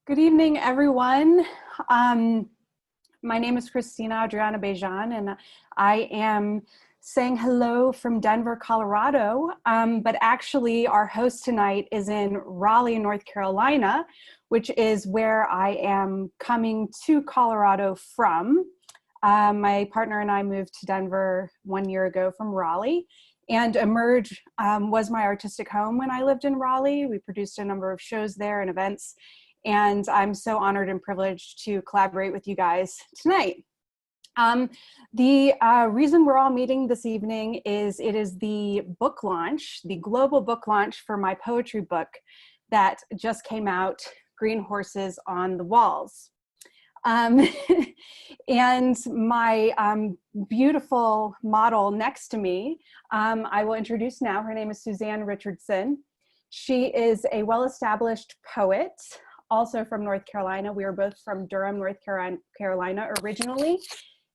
Good evening, everyone. My name is Cristina Bejan, and I am saying hello from Denver, Colorado. But actually, our host tonight is in Raleigh, North Carolina, which is where I am coming to Colorado from. My partner and I moved to Denver 1 year ago from Raleigh. And Emerge was my artistic home when I lived in Raleigh. We produced a number of shows there and events. And I'm so honored and privileged to collaborate with you guys tonight. The reason we're all meeting this evening is it is the book launch, the global book launch for my poetry book that just came out, Green Horses on the Walls. And my beautiful model next to me, I will introduce now. Her name is Suzanne Richardson. She is a well-established poet, also from North Carolina. We are both from Durham, North Carolina originally.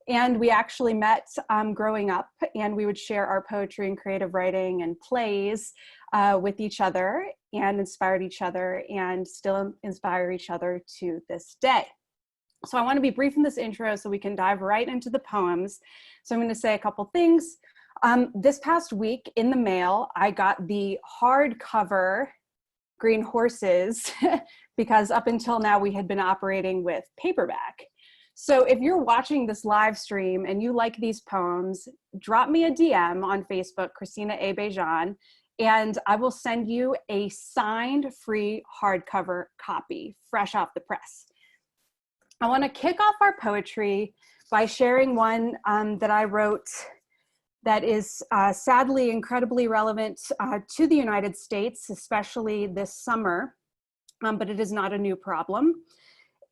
And we actually met growing up, and we would share our poetry and creative writing and plays with each other and inspired each other and still inspire each other to this day. So I want to be brief in this intro so we can dive right into the poems. So I'm going to say a couple things. This past week in the mail, I got the hardcover Green Horses because up until now we had been operating with paperback. So if you're watching this live stream and you like these poems, drop me a DM on Facebook, Cristina A. Bejan, and I will send you a signed free hardcover copy, fresh off the press. I want to kick off our poetry by sharing one that I wrote that is sadly incredibly relevant to the United States, especially this summer, but it is not a new problem.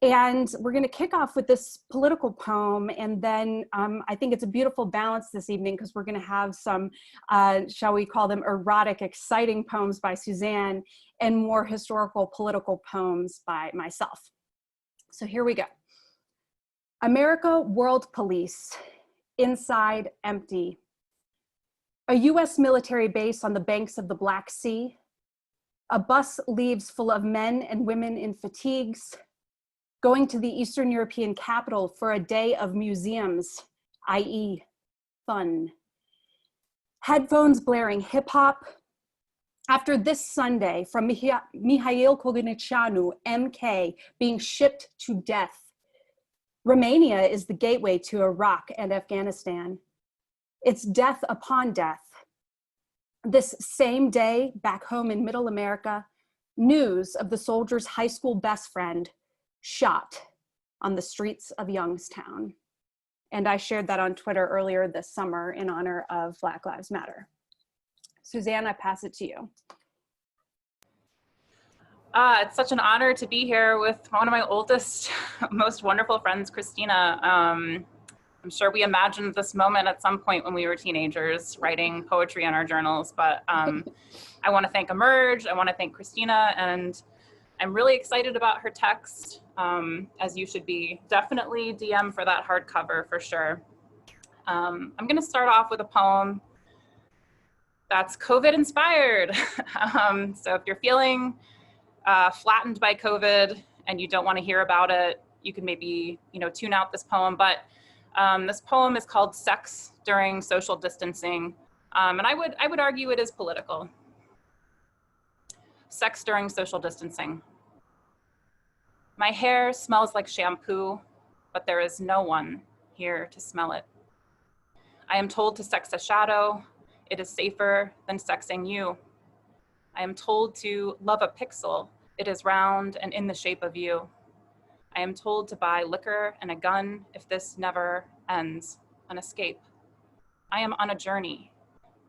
And we're going to kick off with this political poem, and then I think it's a beautiful balance this evening because we're going to have some, shall we call them erotic, exciting poems by Suzanne and more historical political poems by myself. So here we go. America World Police, inside empty. A US military base on the banks of the Black Sea. A bus leaves full of men and women in fatigues, going to the Eastern European capital for a day of museums, i.e. fun. Headphones blaring hip hop. After this Sunday from Mihail Kogunicianu, MK, being shipped to death. Romania is the gateway to Iraq and Afghanistan. It's death upon death. This same day, back home in Middle America, news of the soldier's high school best friend shot on the streets of Youngstown. And I shared that on Twitter earlier this summer in honor of Black Lives Matter. Suzanne, I pass it to you. It's such an honor to be here with one of my oldest, most wonderful friends, Cristina. I'm sure we imagined this moment at some point when we were teenagers writing poetry in our journals, but I want to thank Emerge, I want to thank Cristina, and I'm really excited about her text, as you should be. Definitely DM for that hardcover for sure. I'm going to start off with a poem that's COVID inspired. So if you're feeling flattened by COVID and you don't want to hear about it, you can maybe, tune out this poem. But this poem is called Sex During Social Distancing. And I would argue it is political. Sex during social distancing. My hair smells like shampoo, but there is no one here to smell it. I am told to sex a shadow. It is safer than sexing you. I am told to love a pixel. It is round and in the shape of you. I am told to buy liquor and a gun if this never ends, an escape. I am on a journey,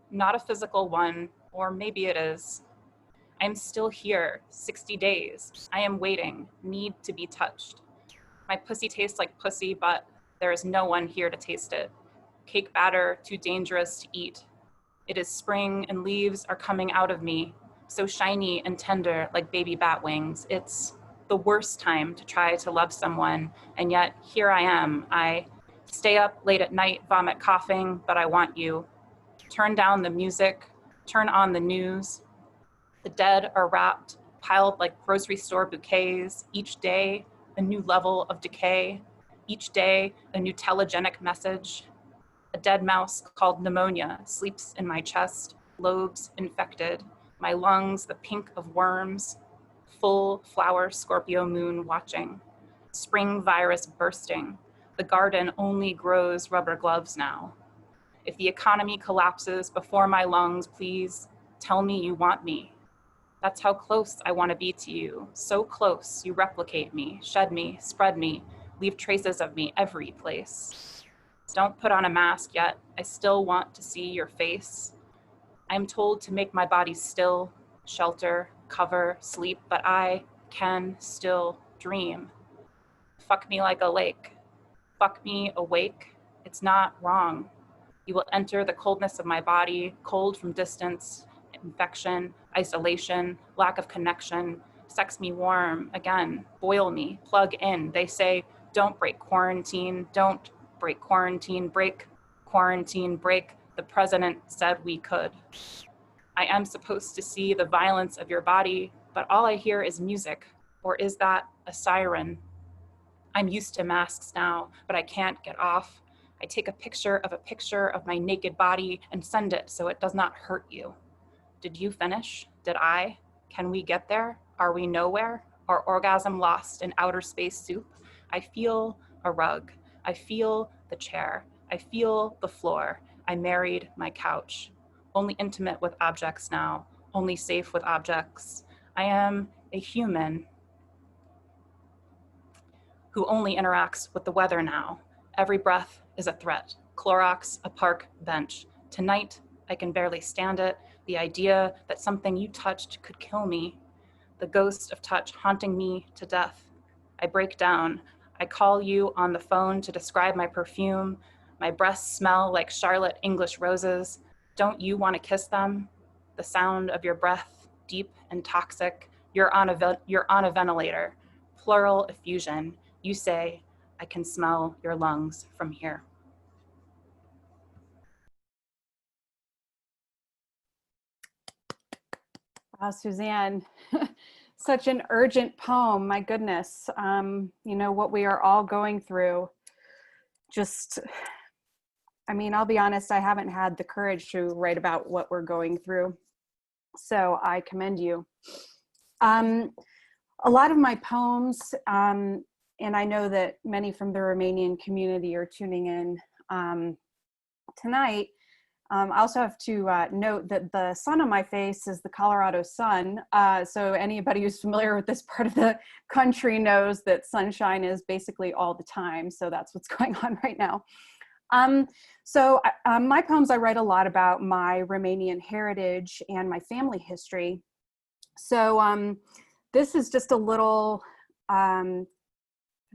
not a physical one, or maybe it is. I am still here, 60 days. I am waiting, need to be touched. My pussy tastes like pussy, but there is no one here to taste it. Cake batter, too dangerous to eat. It is spring and leaves are coming out of me, so shiny and tender like baby bat wings. It's the worst time to try to love someone, and yet here I am. I stay up late at night, vomit coughing, but I want you. Turn down the music, turn on the news. The dead are wrapped piled like grocery store bouquets, each day a new level of decay, each day a new telegenic message. A dead mouse called pneumonia sleeps in my chest, lobes infected, my lungs the pink of worms, full flower Scorpio moon watching, spring virus bursting. The garden only grows rubber gloves now. If the economy collapses before my lungs, please tell me you want me. That's how close I want to be to you. So close, you replicate me, shed me, spread me, leave traces of me every place. Don't put on a mask yet. I still want to see your face. I'm told to make my body still, shelter, cover, sleep, but I can still dream. Fuck me like a lake. Fuck me awake. It's not wrong. You will enter the coldness of my body, cold from distance, infection, isolation, lack of connection. Sex me warm, again, boil me, plug in. They say, don't break quarantine, don't break quarantine, break quarantine, break. The president said we could. I am supposed to see the violence of your body, but all I hear is music, or is that a siren? I'm used to masks now, but I can't get off. I take a picture of my naked body and send it so it does not hurt you. Did you finish? Did I? Can we get there? Are we nowhere? Our orgasm lost in outer space soup? I feel a rug. I feel the chair. I feel the floor. I married my couch. Only intimate with objects now. Only safe with objects. I am a human who only interacts with the weather now. Every breath is a threat. Clorox, a park bench. Tonight, I can barely stand it. The idea that something you touched could kill me. The ghost of touch haunting me to death. I break down. I call you on the phone to describe my perfume. My breasts smell like Charlotte English roses. Don't you want to kiss them? The sound of your breath, deep and toxic. You're on a ventilator. Pleural effusion. You say, I can smell your lungs from here. Wow, Suzanne, such an urgent poem, my goodness. You know, what we are all going through. Just, I mean, I'll be honest, I haven't had the courage to write about what we're going through. So I commend you. A lot of my poems, and I know that many from the Romanian community are tuning in tonight. I also have to note that the sun on my face is the Colorado sun. So anybody who's familiar with this part of the country knows that sunshine is basically all the time. So that's what's going on right now. My poems, I write a lot about my Romanian heritage and my family history. So this is just a little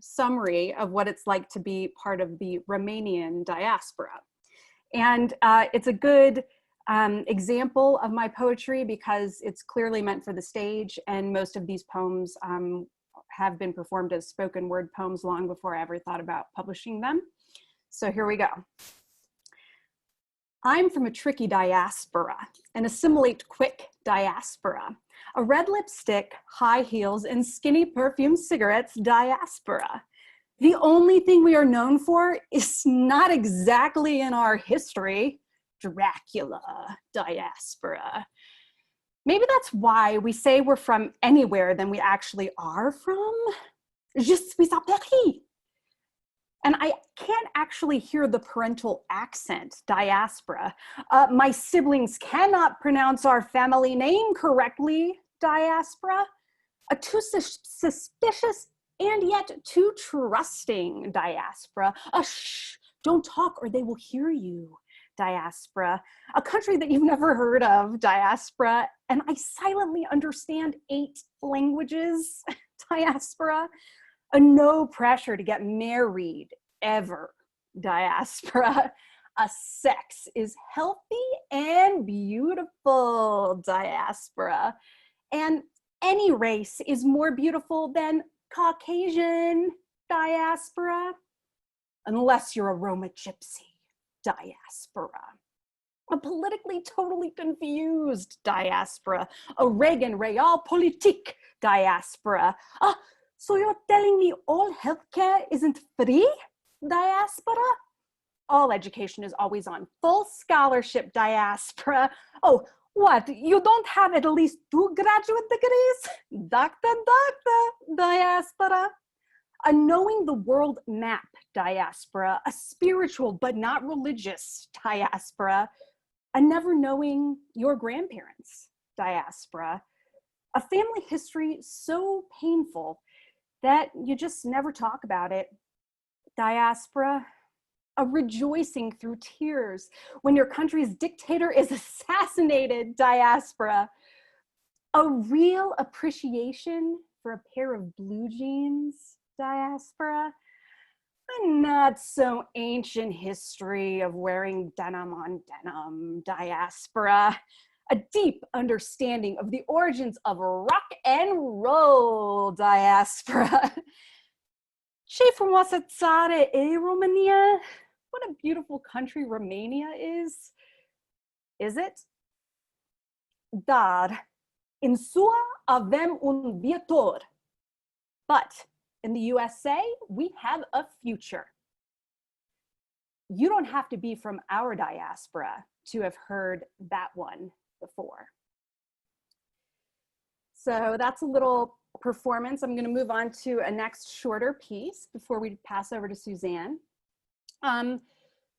summary of what it's like to be part of the Romanian diaspora. And it's a good example of my poetry because it's clearly meant for the stage, and most of these poems have been performed as spoken word poems long before I ever thought about publishing them. So here we go. I'm from a tricky diaspora, an assimilate quick diaspora, a red lipstick, high heels, and skinny perfume cigarettes diaspora. The only thing we are known for is not exactly in our history, Dracula diaspora. Maybe that's why we say we're from anywhere than we actually are from. Je suis à Paris. And I can't actually hear the parental accent, diaspora. My siblings cannot pronounce our family name correctly, diaspora. A too suspicious and yet too trusting diaspora. Shh, don't talk or they will hear you, diaspora. A country that you've never heard of, diaspora. And I silently understand 8 languages, diaspora. A no pressure to get married ever, diaspora. A sex is healthy and beautiful, diaspora. And any race is more beautiful than Caucasian, diaspora, unless you're a Roma gypsy, diaspora. A politically totally confused diaspora, a Reagan realpolitik diaspora. Ah, so you're telling me all healthcare isn't free, diaspora? All education is always on full scholarship, diaspora. Oh, what? You don't have at least 2 graduate degrees? Doctor, diaspora. A knowing the world map, diaspora. A spiritual but not religious, diaspora. A never knowing your grandparents, diaspora. A family history so painful that you just never talk about it, diaspora. A rejoicing through tears when your country's dictator is assassinated, diaspora. A real appreciation for a pair of blue jeans, diaspora. A not so ancient history of wearing denim on denim, diaspora. A deep understanding of the origins of rock and roll, diaspora. Ce frumoasă țară e Romania? What a beautiful country Romania is. Is it? Dar, in SUA avem un viitor. But in the USA, we have a future. You don't have to be from our diaspora to have heard that one before. So that's a little performance. I'm going to move on to a next shorter piece before we pass over to Suzanne.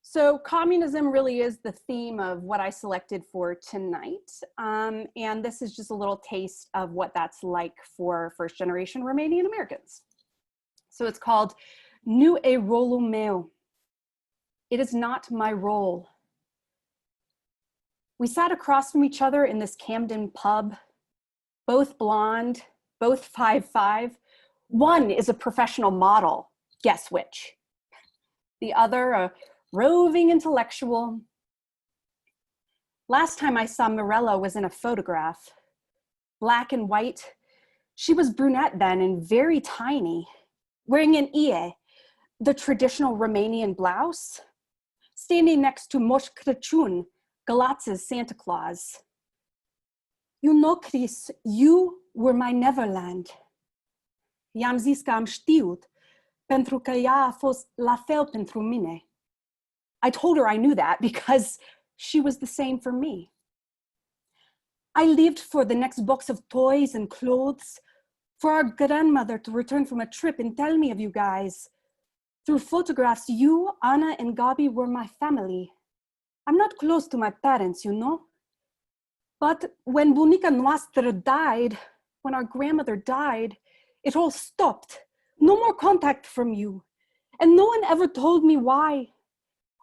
So communism really is the theme of what I selected for tonight. And this is just a little taste of what that's like for first generation Romanian Americans. So it's called Nu e rolul meu. It is not my role. We sat across from each other in this Camden pub, both blonde, both 5'5". One is a professional model, guess which? The other, a roving intellectual. Last time I saw Mirella was in a photograph, black and white. She was brunette then and very tiny, wearing an ie, the traditional Romanian blouse, standing next to Moș Crăciun, Galaț's Santa Claus. You know, Chris, you were my Neverland. I-am zis că am știut, pentru că ea a fost la fel pentru mine. I told her I knew that because she was the same for me. I lived for the next box of toys and clothes, for our grandmother to return from a trip and tell me of you guys. Through photographs, you, Anna, and Gabi were my family. I'm not close to my parents, you know? But when bunica noastră died, when our grandmother died, it all stopped. No more contact from you. And no one ever told me why.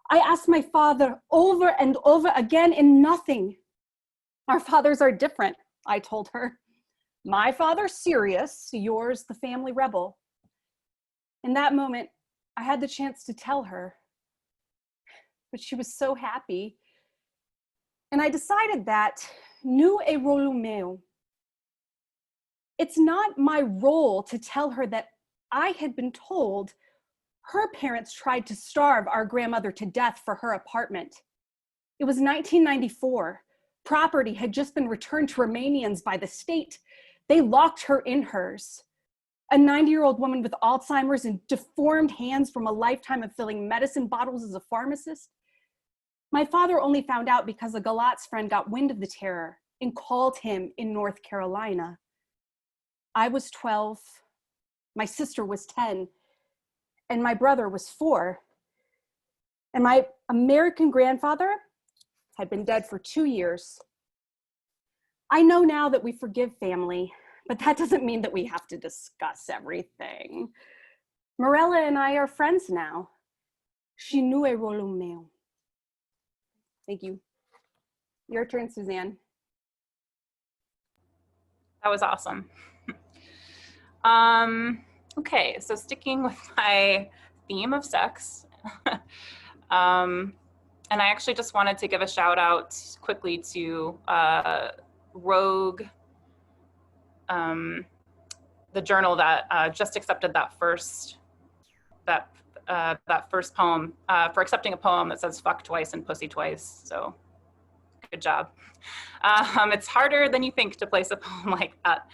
I asked my father over and over again and nothing. Our fathers are different, I told her. My father's serious, yours the family rebel. In that moment, I had the chance to tell her, but she was so happy. And I decided that nu e rolul meu. It's not my role to tell her that I had been told her parents tried to starve our grandmother to death for her apartment. It was 1994. Property had just been returned to Romanians by the state. They locked her in hers. A 90-year-old woman with Alzheimer's and deformed hands from a lifetime of filling medicine bottles as a pharmacist. My father only found out because a Galatz friend got wind of the terror and called him in North Carolina. I was 12, my sister was 10, and my brother was 4. And my American grandfather had been dead for 2 years. I know now that we forgive family, but that doesn't mean that we have to discuss everything. Mirella and I are friends now. Și nu e rolul meu. Thank you. Your turn, Suzanne. That was awesome. Okay, so sticking with my theme of sex, and I actually just wanted to give a shout out quickly to Rogue, the journal that just accepted that first poem, for accepting a poem that says fuck twice and pussy twice. So good job. It's harder than you think to place a poem like that.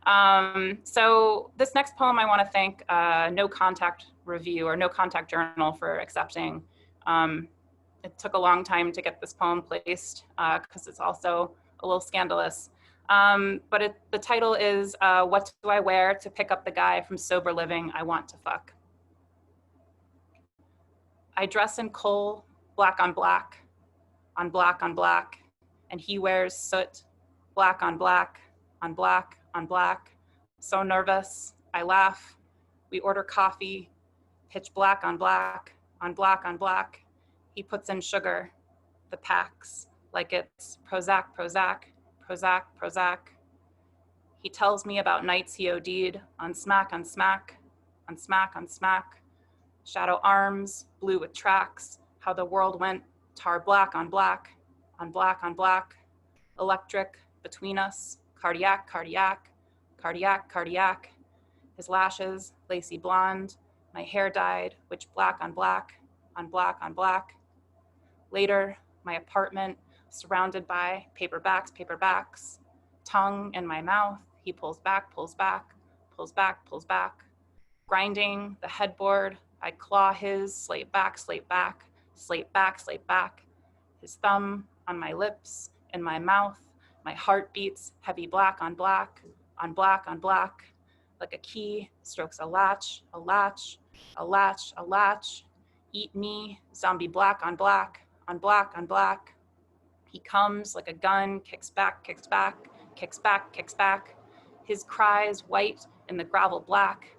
So this next poem, I want to thank No Contact Review or No Contact Journal for accepting. It took a long time to get this poem placed because it's also a little scandalous. But the title is What Do I Wear to Pick Up the Guy from Sober Living I Want to Fuck? I dress in coal, black on black, on black on black, and he wears soot, black on black, on black on black. So nervous, I laugh. We order coffee, pitch black on black, on black on black. He puts in sugar, the packs, like it's Prozac, Prozac, Prozac, Prozac. He tells me about nights he OD'd on smack on smack, on smack on smack. Shadow arms, blue with tracks, how the world went tar black on black, on black on black. Electric between us, cardiac, cardiac, cardiac, cardiac. His lashes, lacy blonde, my hair dyed, which black on black, on black on black. Later, my apartment, surrounded by paperbacks, paperbacks. Tongue in my mouth, he pulls back, pulls back, pulls back, pulls back. Grinding the headboard, I claw his, slate back, slate back, slate back, slate back. His thumb on my lips, in my mouth, my heart beats heavy black on black, on black on black. Like a key strokes a latch, a latch, a latch, a latch. Eat me, zombie black on black, on black on black. He comes like a gun, kicks back, kicks back, kicks back, kicks back. His cries white in the gravel black.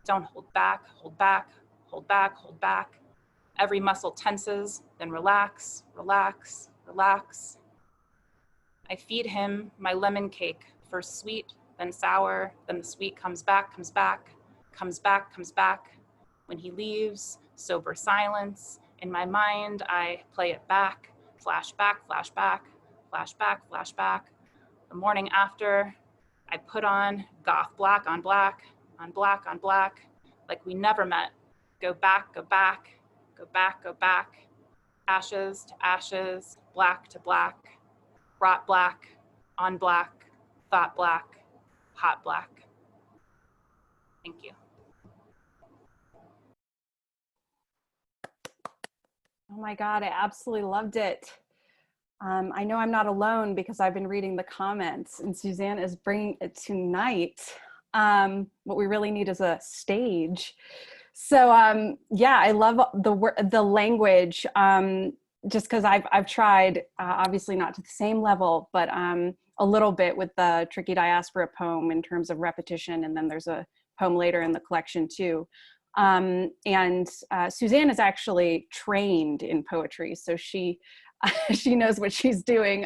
Don't hold back, hold back, hold back, hold back. Every muscle tenses, then relax, relax, relax. I feed him my lemon cake, first sweet, then sour, then the sweet comes back, comes back, comes back, comes back. When he leaves, sober silence. In my mind, I play it back, flashback, flashback, flashback, flashback. The morning after, I put on goth black on black, on black on black, like we never met. Go back, go back, go back, go back. Ashes to ashes, black to black, brought black, on black, thought black, hot black. Thank you. Oh my God, I absolutely loved it. I know I'm not alone because I've been reading the comments and Suzanne is bringing it tonight. What we really need is a stage. So yeah, I love the language, just because I've tried, obviously not to the same level, but a little bit with the Tricky Diaspora poem in terms of repetition, and then there's a poem later in the collection too. Suzanne is actually trained in poetry, so she knows what she's doing.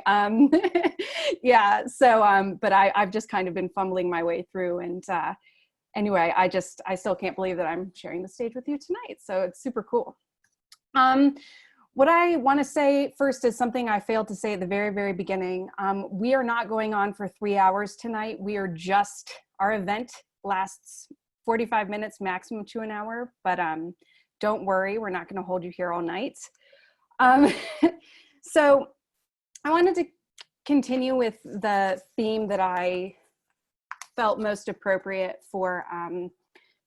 Yeah, so but I've just kind of been fumbling my way through, and anyway, I still can't believe that I'm sharing the stage with you tonight, so it's super cool. What I want to say first is something I failed to say at the very, very beginning. We are not going on for 3 hours tonight. Our event lasts 45 minutes, maximum to an hour, but don't worry, we're not going to hold you here all night. So I wanted to continue with the theme that I felt most appropriate for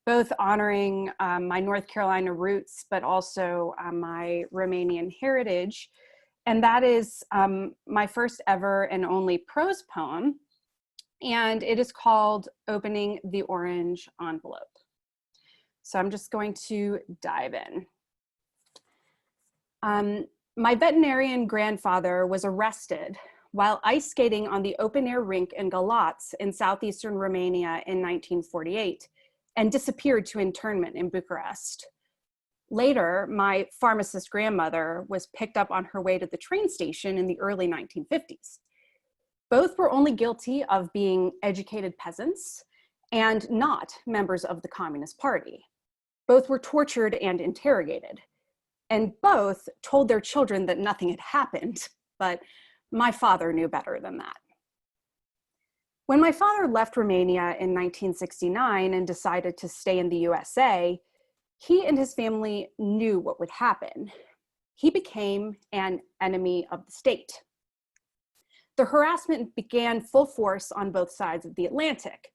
both honoring my North Carolina roots, but also my Romanian heritage. And that is my first ever and only prose poem. And it is called Opening the Orange Envelope. So I'm just going to dive in. My veterinarian grandfather was arrested while ice skating on the open air rink in Galați in southeastern Romania in 1948 and disappeared to internment in Bucharest. Later, my pharmacist grandmother was picked up on her way to the train station in the early 1950s. Both were only guilty of being educated peasants and not members of the Communist Party. Both were tortured and interrogated. And both told their children that nothing had happened, but my father knew better than that. When my father left Romania in 1969 and decided to stay in the USA, he and his family knew what would happen. He became an enemy of the state. The harassment began full force on both sides of the Atlantic.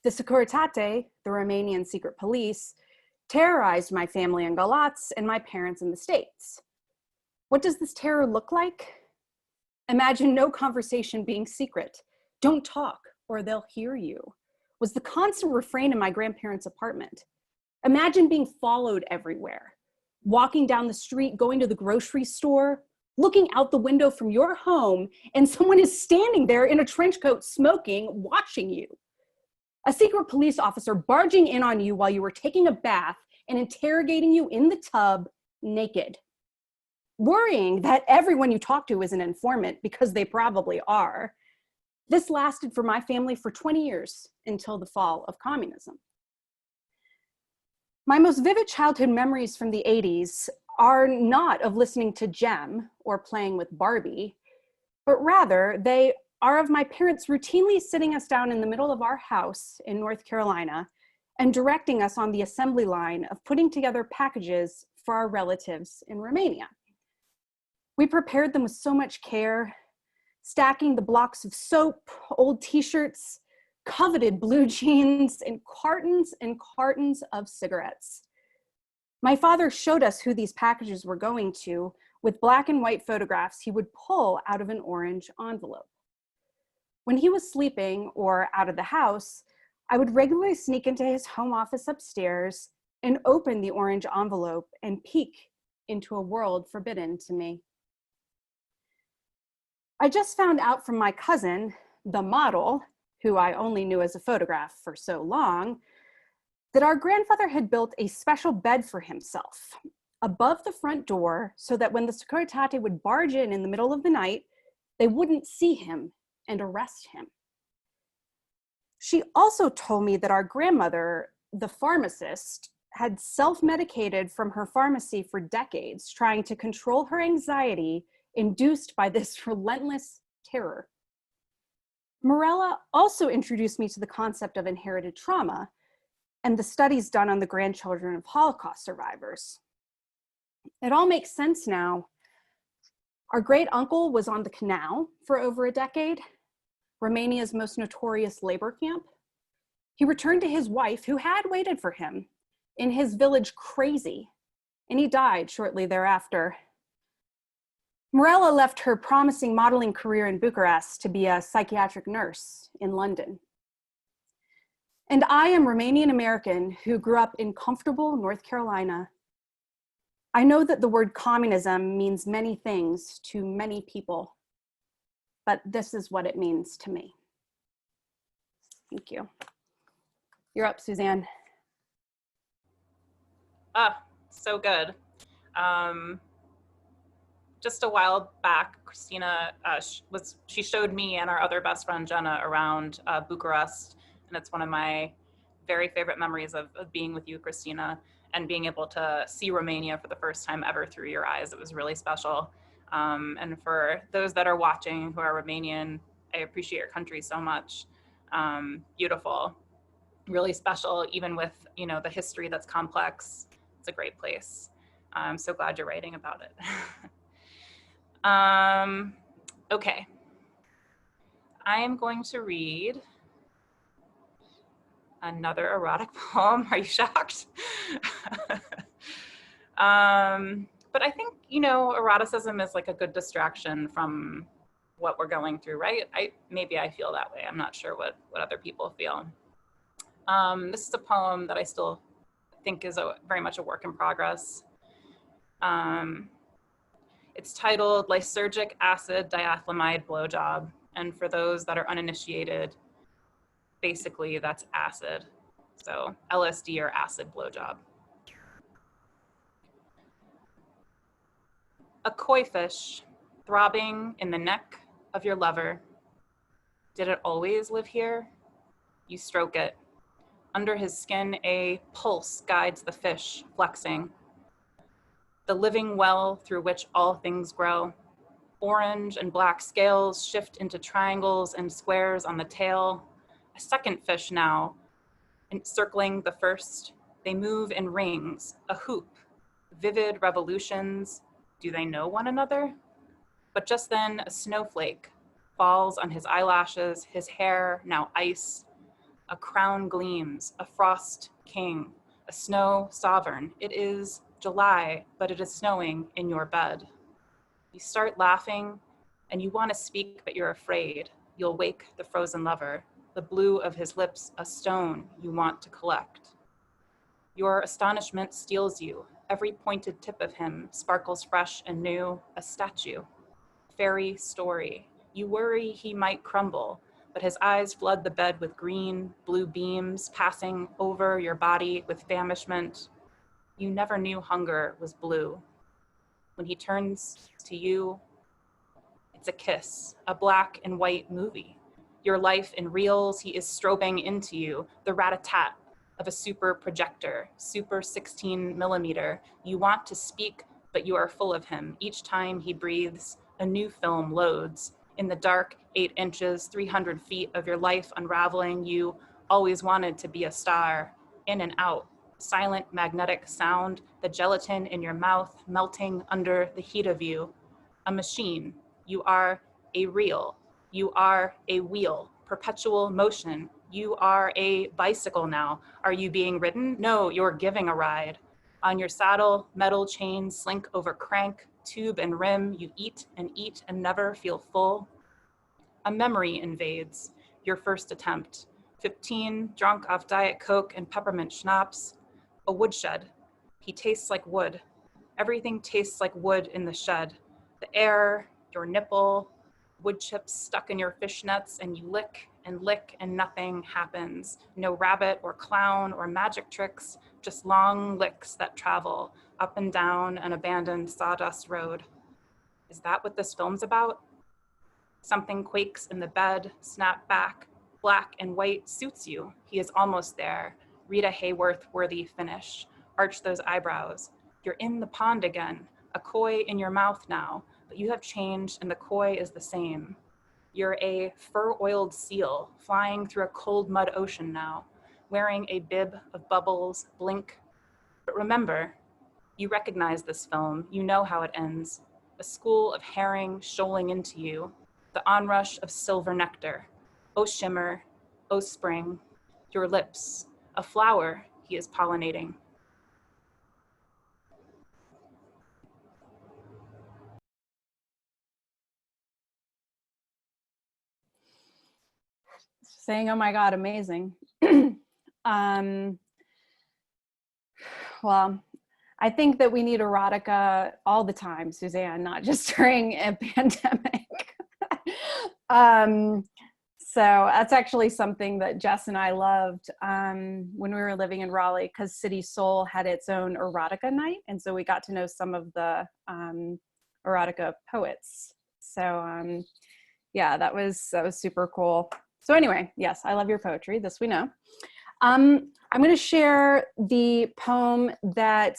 The Securitate, the Romanian secret police, terrorized my family in Galatz and my parents in the States. What does this terror look like? Imagine no conversation being secret. Don't talk or they'll hear you, was the constant refrain in my grandparents' apartment. Imagine being followed everywhere, walking down the street, going to the grocery store, looking out the window from your home, and someone is standing there in a trench coat smoking, watching you. A secret police officer barging in on you while you were taking a bath and interrogating you in the tub naked. Worrying that everyone you talk to is an informant, because they probably are. This lasted for my family for 20 years until the fall of communism. My most vivid childhood memories from the 80s are not of listening to Jem or playing with Barbie, but rather they are of my parents routinely sitting us down in the middle of our house in North Carolina and directing us on the assembly line of putting together packages for our relatives in Romania. We prepared them with so much care, stacking the blocks of soap, old t-shirts, coveted blue jeans, and cartons of cigarettes. My father showed us who these packages were going to with black and white photographs he would pull out of an orange envelope. When he was sleeping or out of the house, I would regularly sneak into his home office upstairs and open the orange envelope and peek into a world forbidden to me. I just found out from my cousin, the model, who I only knew as a photograph for so long, that our grandfather had built a special bed for himself above the front door so that when the Securitate would barge in the middle of the night, they wouldn't see him and arrest him. She also told me that our grandmother, the pharmacist, had self-medicated from her pharmacy for decades, trying to control her anxiety induced by this relentless terror. Morella also introduced me to the concept of inherited trauma and the studies done on the grandchildren of Holocaust survivors. It all makes sense now. Our great uncle was on the canal for over a decade, Romania's most notorious labor camp. He returned to his wife, who had waited for him, in his village Crazy, and he died shortly thereafter. Morella left her promising modeling career in Bucharest to be a psychiatric nurse in London. And I am Romanian American who grew up in comfortable North Carolina. I know that the word communism means many things to many people, but this is what it means to me. Thank you. You're up, Suzanne. So good. Just a while back, Cristina, she showed me and our other best friend Jenna around Bucharest, and it's one of my very favorite memories of being with you, Cristina, and being able to see Romania for the first time ever through your eyes. It was really special. And for those that are watching who are Romanian, I appreciate your country so much. Beautiful, really special, even with, you know, the history that's complex. It's a great place. I'm so glad you're writing about it. Okay. I am going to read another erotic poem. Are you shocked? But I think, you know, eroticism is like a good distraction from what we're going through, right? Maybe I feel that way. I'm not sure what other people feel. This is a poem that I still think is very much a work in progress. It's titled Lysergic Acid Diethylamide Blowjob. And for those that are uninitiated, basically that's acid. So LSD or acid blowjob. A koi fish throbbing in the neck of your lover. Did it always live here? You stroke it. Under his skin, a pulse guides the fish, flexing. The living well through which all things grow. Orange and black scales shift into triangles and squares on the tail. A second fish now, encircling the first. They move in rings, a hoop, vivid revolutions. Do they know one another? But just then, a snowflake falls on his eyelashes, his hair now ice. A crown gleams, a frost king, a snow sovereign. It is July, but it is snowing in your bed. You start laughing, and you want to speak, but you're afraid. You'll wake the frozen lover, the blue of his lips a stone you want to collect. Your astonishment steals you. Every pointed tip of him sparkles fresh and new, a statue. Fairy story. You worry he might crumble, but his eyes flood the bed with green, blue beams passing over your body with famishment. You never knew hunger was blue. When he turns to you, it's a kiss, a black and white movie. Your life in reels, he is strobing into you, the rat-a-tat of a super projector, super 16 millimeter. You want to speak, but you are full of him. Each time he breathes, a new film loads. In the dark, 8 inches, 300 feet of your life unraveling, you always wanted to be a star, in and out. Silent magnetic sound, the gelatin in your mouth melting under the heat of you. A machine. You are a reel. You are a wheel. Perpetual motion. You are a bicycle now. Are you being ridden? No, you're giving a ride. On your saddle, metal chains slink over crank, tube and rim. You eat and never feel full. A memory invades. Your first attempt. 15, drunk off Diet Coke and peppermint schnapps. A woodshed. He tastes like wood. Everything tastes like wood in the shed. The air, your nipple, wood chips stuck in your fishnets, and you lick and nothing happens. No rabbit or clown or magic tricks, just long licks that travel up and down an abandoned sawdust road. Is that what this film's about? Something quakes in the bed, snap back, black and white suits you. He is almost there. Rita Hayworth-worthy finish. Arch those eyebrows. You're in the pond again, a koi in your mouth now, but you have changed and the koi is the same. You're a fur-oiled seal flying through a cold mud ocean now, wearing a bib of bubbles, blink. But remember, you recognize this film, you know how it ends. A school of herring shoaling into you, the onrush of silver nectar. Oh shimmer, oh spring, your lips, a flower he is pollinating. Saying, oh my God, amazing. Well, I think that we need erotica all the time, Suzanne, not just during a pandemic. So that's actually something that Jess and I loved when we were living in Raleigh, because City Soul had its own erotica night. And so we got to know some of the erotica poets. So yeah, that was super cool. So anyway, yes, I love your poetry, this we know. I'm going to share the poem that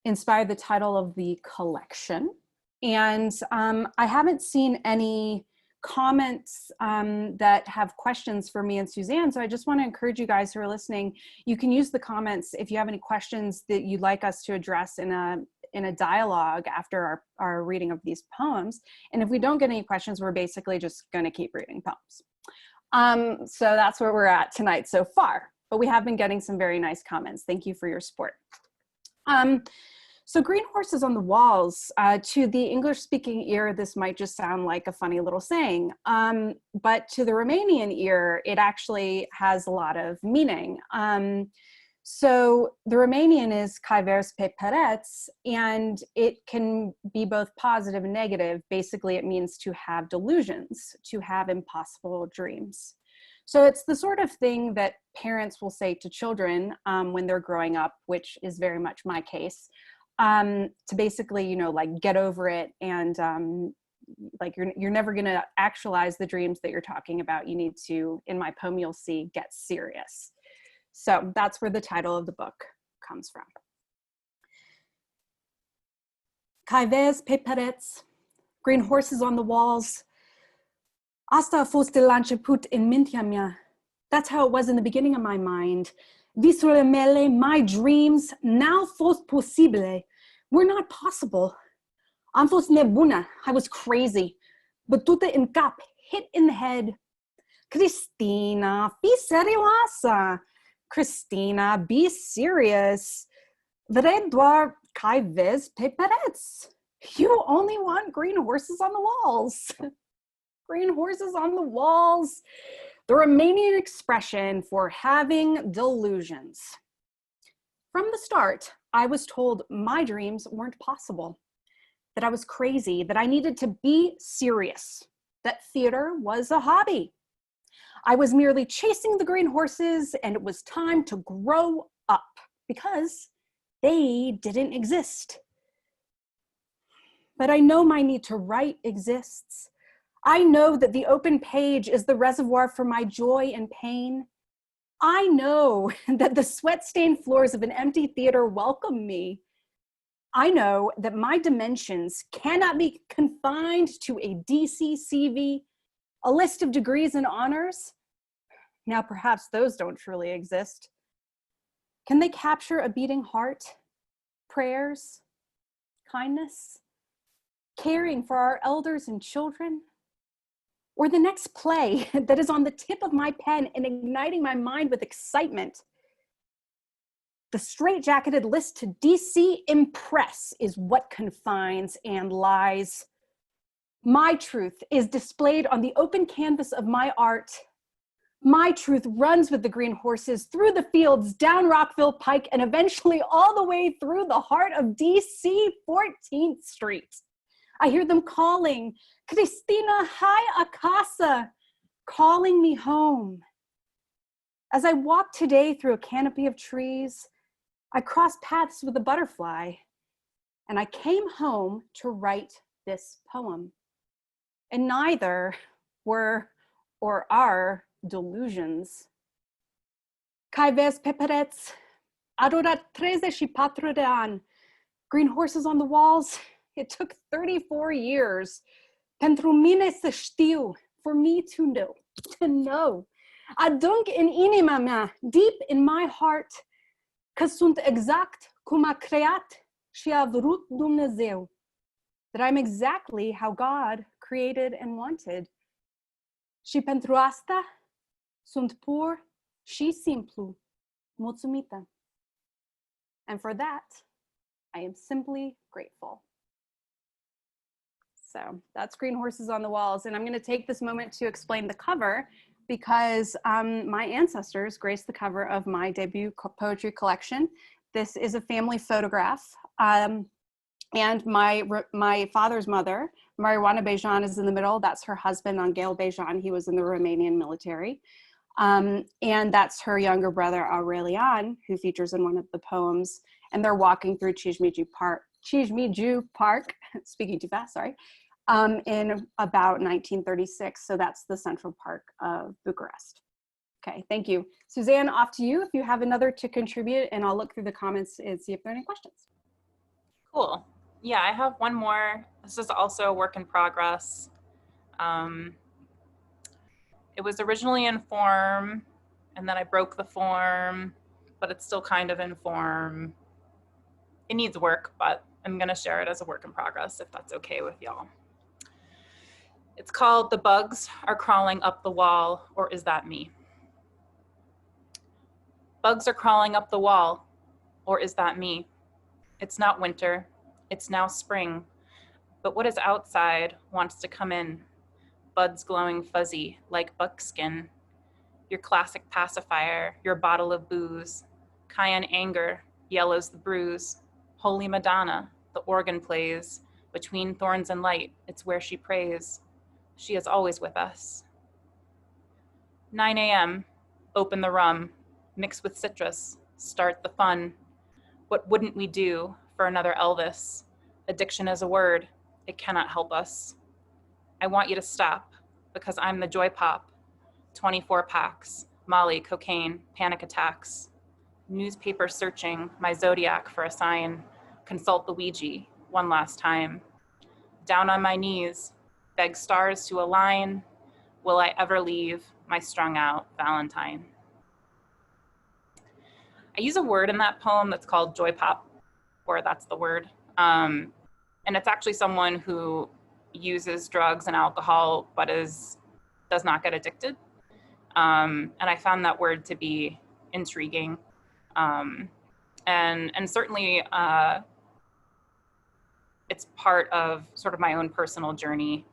inspired the title of the collection. And I haven't seen any comments that have questions for me and Suzanne. So I just want to encourage you guys who are listening, you can use the comments if you have any questions that you'd like us to address in a dialogue after our reading of these poems. And if we don't get any questions, we're basically just going to keep reading poems. So that's where we're at tonight so far. But we have been getting some very nice comments. Thank you for your support. So green horses on the walls, to the English-speaking ear, this might just sound like a funny little saying, but to the Romanian ear, it actually has a lot of meaning. So the Romanian is "Cai vezi pe pereți," and it can be both positive and negative. Basically, it means to have delusions, to have impossible dreams. So it's the sort of thing that parents will say to children when they're growing up, which is very much my case, to basically, you know, like get over it, and like you're never going to actualize the dreams that you're talking about. You need to, in my poem, you'll see, get serious. So that's where the title of the book comes from. Cai vezi pe pereți, green horses on the walls. Asta a fost de la început în mintea mea. That's how it was in the beginning of my mind. Visurile mele, my dreams, n-au fost posibile. Were not possible. Am fost nebună. I was crazy. Bătută în cap, hit in the head. Cristina, be seriosa. Cristina, be serious. Vredwar kai ves peperets. You only want green horses on the walls. Green horses on the walls. The Romanian expression for having delusions. From the start, I was told my dreams weren't possible, that I was crazy, that I needed to be serious, that theater was a hobby. I was merely chasing the green horses, and it was time to grow up because they didn't exist. But I know my need to write exists. I know that the open page is the reservoir for my joy and pain. I know that the sweat-stained floors of an empty theater welcome me. I know that my dimensions cannot be confined to a DCCV, a list of degrees and honors. Now, perhaps those don't truly exist. Can they capture a beating heart, prayers, kindness, caring for our elders and children? Or the next play that is on the tip of my pen and igniting my mind with excitement? The straitjacketed list to DC Impress is what confines and lies. My truth is displayed on the open canvas of my art. My truth runs with the green horses through the fields, down Rockville Pike, and eventually all the way through the heart of DC 14th Street. I hear them calling, Cristina, hi a casa, calling me home. As I walk today through a canopy of trees, I cross paths with a butterfly, and I came home to write this poem. And neither were or are delusions. Kai ves peperets, adorat 34 de ani. Green horses on the walls. It took 34 years. Pentru mine să știu, for me to know. Adânc în inima mea, deep in my heart, că sunt exact cum a creat și a vrut Dumnezeu. That I'm exactly how God created and wanted. Și pentru asta sunt pur și simplu mulțumită. And for that, I am simply grateful. So that's Green Horses on the Walls. And I'm going to take this moment to explain the cover because my ancestors graced the cover of my debut poetry collection. This is a family photograph. And my father's mother, Marijuana Bejan, is in the middle. That's her husband, Angel Bejan. He was in the Romanian military. And that's her younger brother, Aurelian, who features in one of the poems. And they're walking through Cismigiu Park, speaking too fast, sorry, in about 1936. So that's the Central Park of Bucharest. Okay, thank you. Suzanne, off to you if you have another to contribute, and I'll look through the comments and see if there are any questions. Cool. Yeah, I have one more. This is also a work in progress. It was originally in form, and then I broke the form, but it's still kind of in form. It needs work, but I'm gonna share it as a work in progress if that's okay with y'all. It's called The Bugs Are Crawling Up the Wall, or Is That Me? Bugs are crawling up the wall, or is that me? It's not winter, it's now spring, but what is outside wants to come in. Buds glowing fuzzy like buckskin. Your classic pacifier, your bottle of booze. Cayenne anger yellows the bruise. Holy Madonna, the organ plays. Between thorns and light, it's where she prays. She is always with us. 9 a.m., open the rum, mix with citrus, start the fun. What wouldn't we do for another Elvis? Addiction is a word, it cannot help us. I want you to stop, because I'm the joy pop. 24 packs, Molly, cocaine, panic attacks. Newspaper searching, my zodiac for a sign. Consult the Ouija, one last time. Down on my knees, beg stars to align. Will I ever leave my strung out Valentine? I use a word in that poem that's called joy pop, or that's the word. And it's actually someone who uses drugs and alcohol, but does not get addicted. And I found that word to be intriguing. And certainly it's part of sort of my own personal journey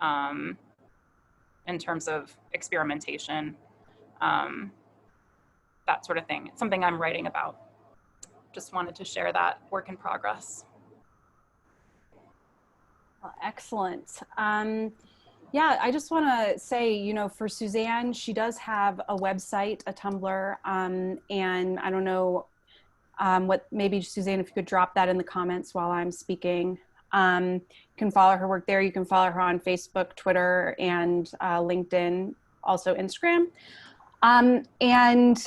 in terms of experimentation, that sort of thing. It's something I'm writing about. Just wanted to share that work in progress. Well, excellent. Yeah, I just want to say, you know, for Suzanne, she does have a website, a Tumblr, and I don't know what, maybe Suzanne, if you could drop that in the comments while I'm speaking. You can follow her work there. You can follow her on Facebook, Twitter, and LinkedIn, also Instagram. And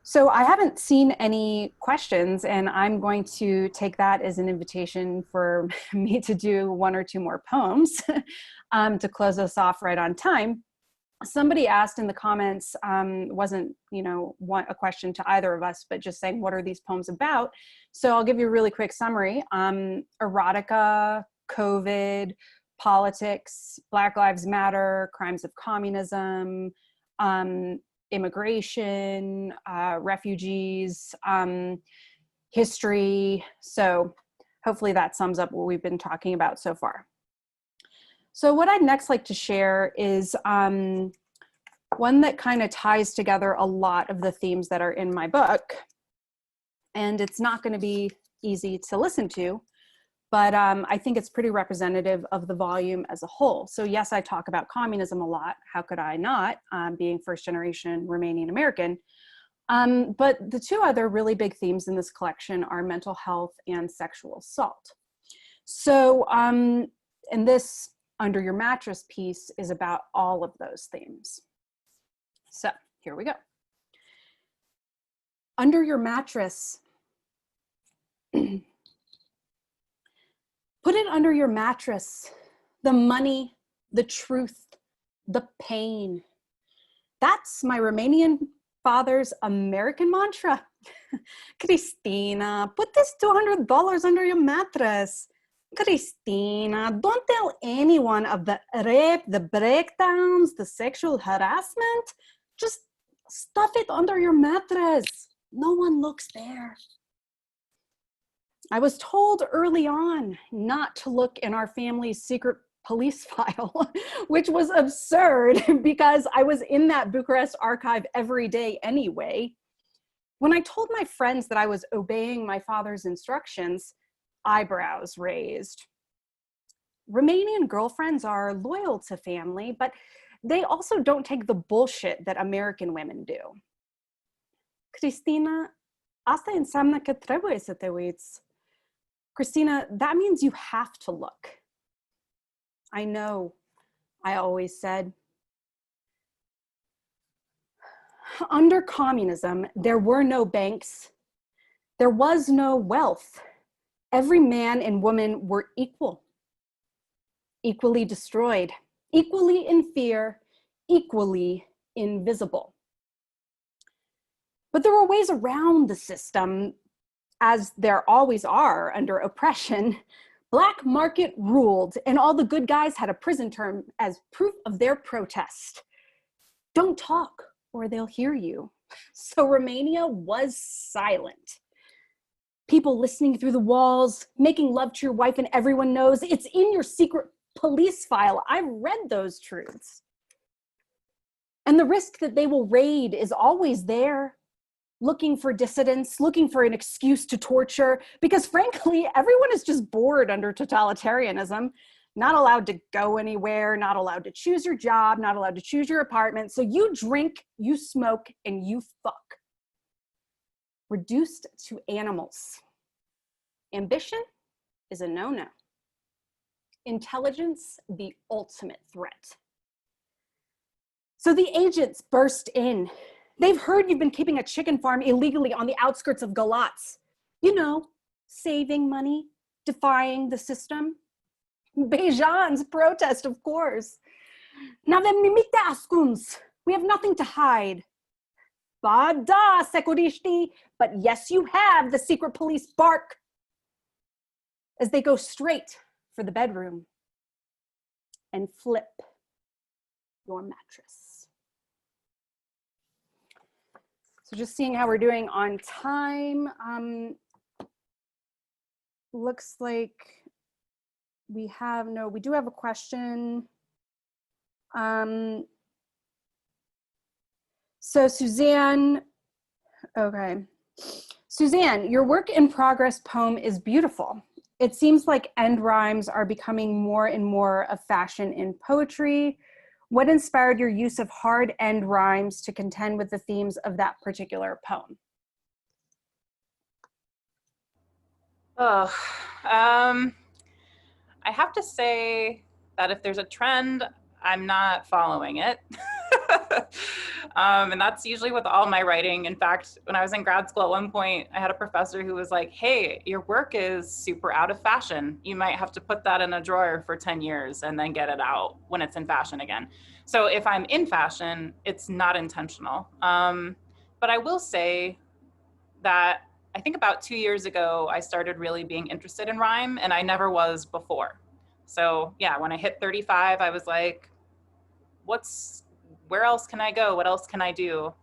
so I haven't seen any questions, and I'm going to take that as an invitation for me to do one or two more poems to close us off right on time. Somebody asked in the comments, wasn't, you know, a question to either of us, but just saying, what are these poems about? So I'll give you a really quick summary. Erotica, COVID, politics, Black Lives Matter, crimes of communism, immigration, refugees, history. So hopefully that sums up what we've been talking about so far. So what I'd next like to share is one that kind of ties together a lot of the themes that are in my book. And it's not going to be easy to listen to, but I think it's pretty representative of the volume as a whole. So yes, I talk about communism a lot. How could I not, being first generation Romanian American? But the two other really big themes in this collection are mental health and sexual assault. So, and this Under Your Mattress piece is about all of those themes. So here we go. Under your mattress. Put it under your mattress, the money, the truth, the pain. That's my Romanian father's American mantra. Cristina, put this $200 under your mattress. Cristina, don't tell anyone of the rape, the breakdowns, the sexual harassment. Just stuff it under your mattress. No one looks there. I was told early on not to look in our family's secret police file, which was absurd because I was in that Bucharest archive every day anyway. When I told my friends that I was obeying my father's instructions, eyebrows raised. Romanian girlfriends are loyal to family, but they also don't take the bullshit that American women do. Cristina, asta înseamnă că trebuie să te uiți. Cristina, that means you have to look. I know, I always said. Under communism, there were no banks. There was no wealth. Every man and woman were equal, equally destroyed, equally in fear, equally invisible. But there were ways around the system, as there always are under oppression. Black market ruled, and all the good guys had a prison term as proof of their protest. Don't talk, or they'll hear you. So Romania was silent. People listening through the walls, making love to your wife, and everyone knows it's in your secret police file. I've read those truths. And the risk that they will raid is always there, looking for dissidents, looking for an excuse to torture, because frankly, everyone is just bored under totalitarianism, not allowed to go anywhere, not allowed to choose your job, not allowed to choose your apartment. So you drink, you smoke, and you fuck. Reduced to animals. Ambition is a no-no. Intelligence, the ultimate threat. So the agents burst in. They've heard you've been keeping a chicken farm illegally on the outskirts of Galatz. You know, saving money, defying the system. Bejan's protest, of course. N-avem nimic de ascuns. We have nothing to hide. Ba da, securiști, but yes, you have, the secret police bark. As they go straight for the bedroom and flip your mattress. So just seeing how we're doing on time. Looks like we do have a question. So Suzanne, okay. Suzanne, your work in progress poem is beautiful. It seems like end rhymes are becoming more and more of fashion in poetry. What inspired your use of hard end rhymes to contend with the themes of that particular poem? Oh, I have to say that if there's a trend, I'm not following it. And that's usually with all my writing. In fact, when I was in grad school at one point, I had a professor who was like, hey, your work is super out of fashion. You might have to put that in a drawer for 10 years and then get it out when it's in fashion again. So if I'm in fashion, it's not intentional. But I will say that I think about 2 years ago, I started really being interested in rhyme, and I never was before. So yeah, when I hit 35, I was like, where else can I go? What else can I do?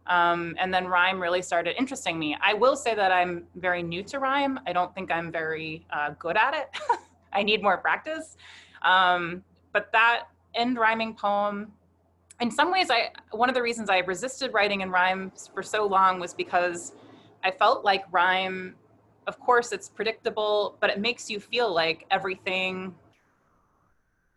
And then rhyme really started interesting me. I will say that I'm very new to rhyme. I don't think I'm very good at it. I need more practice. But that end rhyming poem, in some ways, one of the reasons I resisted writing in rhymes for so long was because I felt like rhyme, of course, it's predictable, but it makes you feel like everything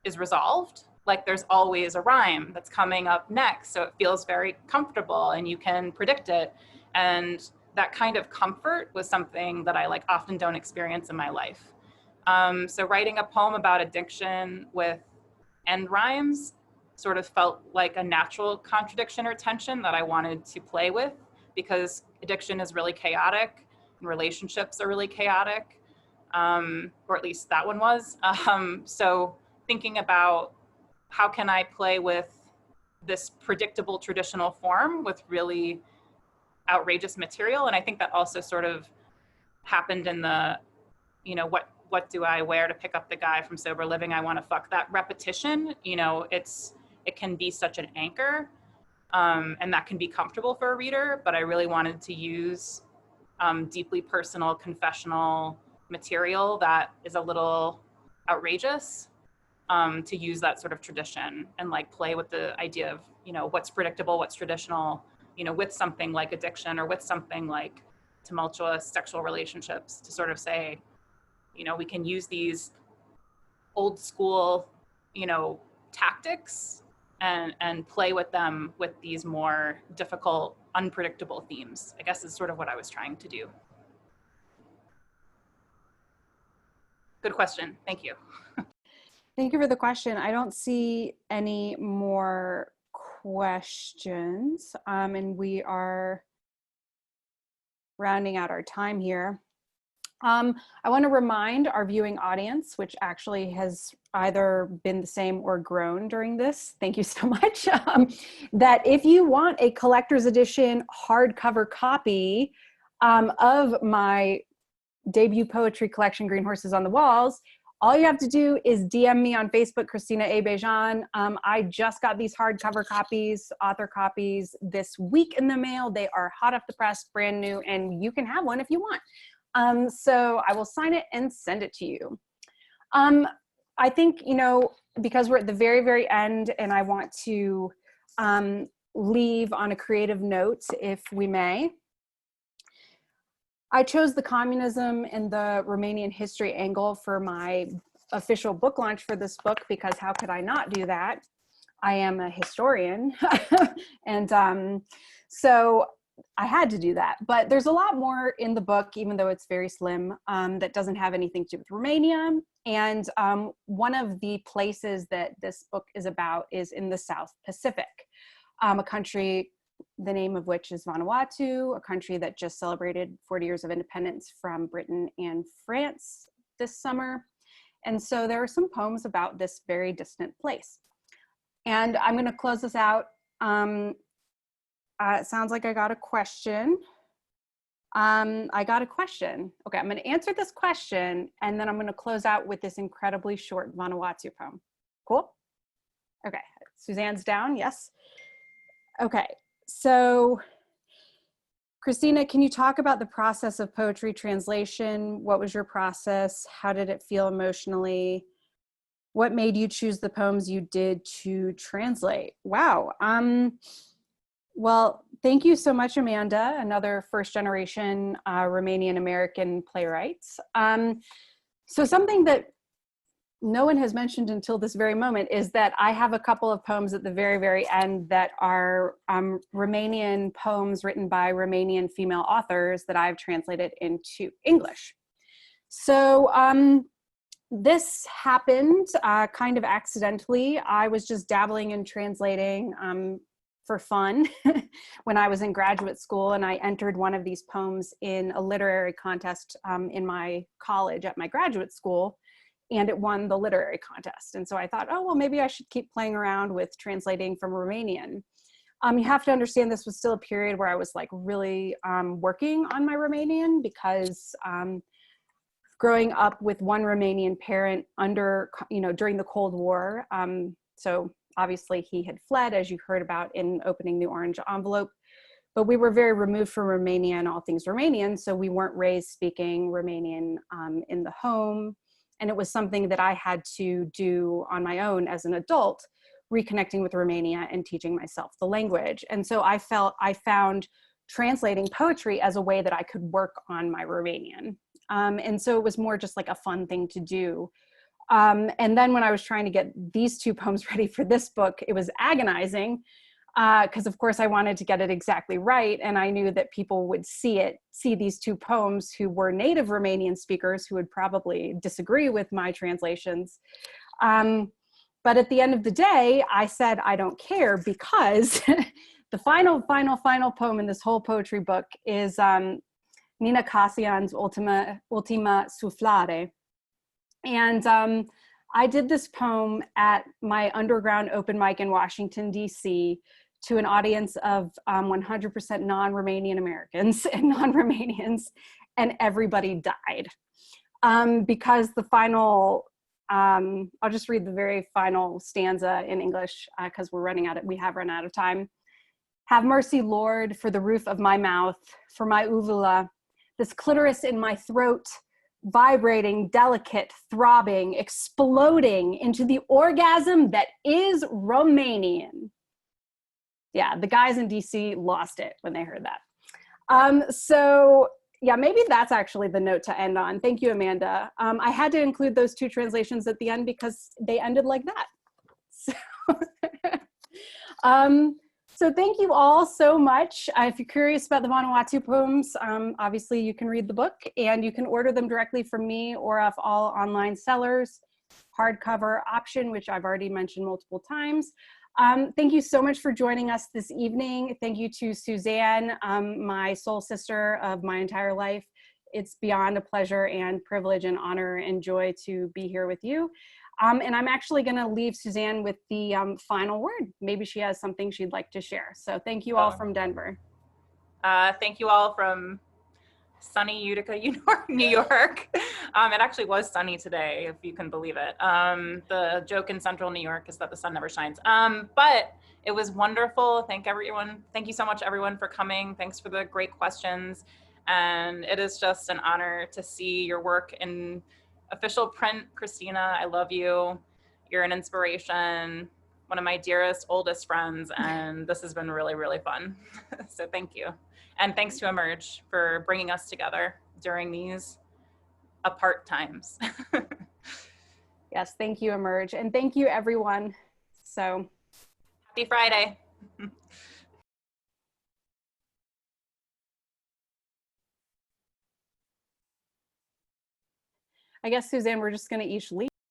is resolved. Like there's always a rhyme that's coming up next. So it feels very comfortable and you can predict it. And that kind of comfort was something that I like often don't experience in my life. So writing a poem about addiction with end rhymes sort of felt like a natural contradiction or tension that I wanted to play with, because addiction is really chaotic and relationships are really chaotic, or at least that one was. So thinking about how can I play with this predictable traditional form with really outrageous material. And I think that also sort of happened in the, what do I wear to pick up the guy from Sober Living I Want to Fuck? That repetition, it can be such an anchor, and that can be comfortable for a reader, but I really wanted to use deeply personal, confessional material that is a little outrageous, to use that sort of tradition and like play with the idea of, what's predictable, what's traditional, with something like addiction or with something like tumultuous sexual relationships, to sort of say, we can use these old school, tactics and play with them with these more difficult, unpredictable themes, I guess is sort of what I was trying to do. Good question. Thank you. Thank you for the question. I don't see any more questions, and we are rounding out our time here. I want to remind our viewing audience, which actually has either been the same or grown during this, thank you so much, that if you want a collector's edition hardcover copy of my debut poetry collection, Green Horses on the Walls, all you have to do is DM me on Facebook, Cristina A. Bejan. I just got these hardcover copies, author copies, this week in the mail. They are hot off the press, brand new, and you can have one if you want. So I will sign it and send it to you. I think, because we're at the very, very end and I want to leave on a creative note, if we may. I chose the communism and the Romanian history angle for my official book launch for this book, because how could I not do that? I am a historian. And so I had to do that. But there's a lot more in the book, even though it's very slim, that doesn't have anything to do with Romania. And one of the places that this book is about is in the South Pacific, a country, the name of which is Vanuatu, a country that just celebrated 40 years of independence from Britain and France this summer. And so there are some poems about this very distant place. And I'm going to close this out. It sounds like I got a question. I got a question. Okay, I'm going to answer this question, and then I'm going to close out with this incredibly short Vanuatu poem. Cool? Okay, Suzanne's down, yes. Okay, so Cristina, can you talk about the process of poetry translation? What was your process? How did it feel emotionally? What made you choose the poems you did to translate? Wow. Well, thank you so much, Amanda, another first generation Romanian American playwright. So something that no one has mentioned until this very moment is that I have a couple of poems at the very, very end that are Romanian poems written by Romanian female authors that I've translated into English. So this happened kind of accidentally. I was just dabbling in translating for fun when I was in graduate school, and I entered one of these poems in a literary contest in my college at my graduate school, and it won the literary contest. And so I thought, oh, well, maybe I should keep playing around with translating from Romanian. You have to understand this was still a period where I was like really working on my Romanian, because growing up with one Romanian parent during the Cold War. So obviously he had fled, as you heard about in opening the orange envelope, but we were very removed from Romania and all things Romanian. So we weren't raised speaking Romanian in the home. And it was something that I had to do on my own as an adult, reconnecting with Romania and teaching myself the language. And so I found translating poetry as a way that I could work on my Romanian. And so it was more just like a fun thing to do. And then when I was trying to get these two poems ready for this book, it was agonizing, because of course I wanted to get it exactly right. And I knew that people would see these two poems who were native Romanian speakers who would probably disagree with my translations. But at the end of the day, I said, I don't care, because the final poem in this whole poetry book is Nina Cassian's Ultima Soufflare. And I did this poem at my underground open mic in Washington, D.C., to an audience of 100% non-Romanian Americans and non-Romanians, and everybody died. Because the final, I'll just read the very final stanza in English, because we have run out of time. Have mercy, Lord, for the roof of my mouth, for my uvula, this clitoris in my throat, vibrating, delicate, throbbing, exploding into the orgasm that is Romanian. Yeah, the guys in DC lost it when they heard that. So yeah, maybe that's actually the note to end on. Thank you, Amanda. I had to include those two translations at the end because they ended like that. So thank you all so much. If you're curious about the Vanuatu poems, obviously you can read the book, and you can order them directly from me or off all online sellers. Hardcover option, which I've already mentioned multiple times. Thank you so much for joining us this evening. Thank you to Suzanne, my soul sister of my entire life. It's beyond a pleasure and privilege and honor and joy to be here with you. And I'm actually going to leave Suzanne with the final word. Maybe she has something she'd like to share. So thank you all from Denver. Thank you all from sunny Utica, New York. It actually was sunny today, if you can believe it. The joke in central New York is that the sun never shines. But it was wonderful. Thank you so much, everyone, for coming. Thanks for the great questions. And it is just an honor to see your work in official print. Cristina, I love you. You're an inspiration, one of my dearest, oldest friends, and this has been really, really fun. So thank you. And thanks to Emerge for bringing us together during these apart times. Yes, thank you, Emerge. And thank you, everyone. So happy Friday. I guess, Suzanne, we're just going to each leave.